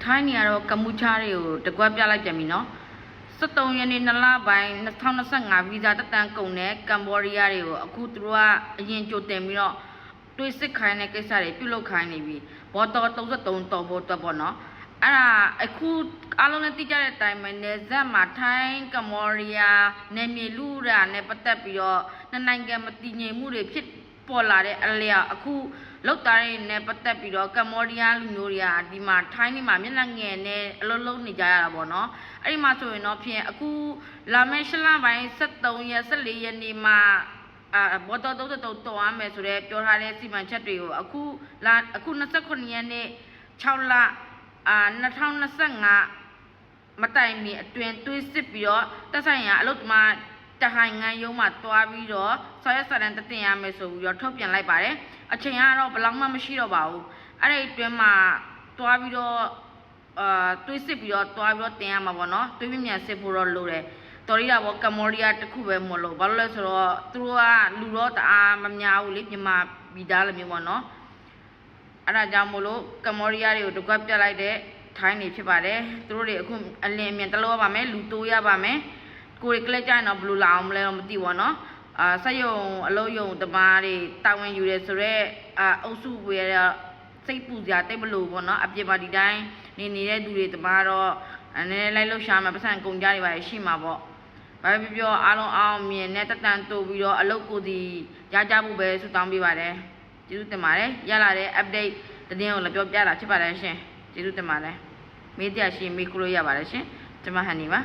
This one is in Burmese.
ထိုင်းနေရတော့ကမ္ဘောချားတွေကိုတကွက်ပြလိုက်ပြန်ပြီနော်73ရက်နေ့2လပိုင်း2025ဗီဇာတက်တန်းကုန်တဲ့ကမ္ဘောဒီးယားတွေကိုအခုသူတို့ကအရင်ကြိုတင်ပြီးတော့တွေးစစ်ခိုင်းတဲ့ကိစ္စတွေပြုလုပ်ခိုင်းနေပြီဘောတော်33တော်ဖို့အတွက်ပေါ့နော်အဲ့ဒါအခုအားလုံးလည်းသိကြတဲ့အတိုင်းပဲနေဆက်မှာထိုင်းကမ္ဘောဒီးယားနယ်မြေလူရာနဲ့ပတ်သက်ပြီးတော့နိုင်ငံမတည်ငြိမ်မှုတွေဖြစ်ပေါ်လာတဲ့အလျောက်အခုလောက်သားတွေနဲ့ပတ်သက်ပြီးတော့ကမ္ဘောဒီးယားလူမျိုးတွေကဒီမှာထိုင်းနေမှာမျက်နှာငယ်နဲ့အလုံးလုံးနေကြရတာပေါ့နော်အဲ့ဒီမှာဆိုရင်တော့ဖြင့်အခုလာမယ့်8လပိုင်း73ရက်14ရက်နေ့မှာဘောတော်33တော်ရမယ်ဆိုတော့ပြောထားတဲ့စီမံချက်တွေကိုအခု29ရက်နေ့6လ2025မတိုင်မီအတွင်တွေးစစ်ပြီးတော့တက်ဆိုင်ရာအလုပ်သမားတဟိုင်ငန်းရုံးမှာတွားပြီးတော့ဆော်ရက်စာတမ်းတင်ရမယ်ဆိုပြီးတော့ထုတ်ပြန်လိုက်ပါတယ်အချိန်ကတော့ဘယ်လောက်မှမရှိတော့ပါဘူးအဲ့ဒီအတွင်းမှာတွားပြီးတော့တွေးစစ်ပြီးတော့တွားပြီးတော့တင်ရမှာပေါ့နော်တွေးပြမြန်စစ်ဖို့တော့လိုတယ်တော်ရီတာပေါ့ကမ္ဘောဒီးယားတခုပဲမလို့ဘာလို့လဲဆိုတော့သူတို့ကလူတော့တအားမများဘူးလေမြန်မာပြည်သားလိုမျိုးပေါ့နော်အဲ့ဒါကြောင့်မို့လို့ကမ္ဘောဒီးယားတွေကိုတကွက်ပြလိုက်တဲ့ထိုင်းနေဖြစ်ပါတယ်သူတို့တွေအခုအလင်းအမြန်တလို့ရပါမယ်လူတိုးရပါမယ်ကိုယ်ကလေးကြရင်တော့ဘယ်လိုလာအောင်မလဲတော့မသိဘူးနော်ဆက်ယုံအလုံးယုံတမားတွေတာဝန်ယူရဲဆိုတော့အုပ်စုဝေရစိတ်ပူစရာတိတ်မလို့ပေါ့နော်အပြစ်ပါဒီတိုင်းနေတဲ့သူတွေတမားတော့အနေနဲ့လိုက်လို့ရှာမှာပတ်စံကုန်ကြတွေပါရှိမှာပေါ့ဘာဖြစ်ပြောအားလုံးအောင်မြင်နဲ့တက်တန်တိုးပြီးတော့အလုပ်ကိုဒီရကြဖို့ပဲဆုတောင်းပေးပါတယ်ကျေးဇူးတင်ပါတယ်ရလာတဲ့ update သတင်းကိုလည်းပြောပြတာဖြစ်ပါတယ်ရှင်ကျေးဇူးတင်ပါတယ်မေးတရားရှိမေးခွန်းလို့ရပါတယ်ရှင်ကျွန်မဟန်နီပါ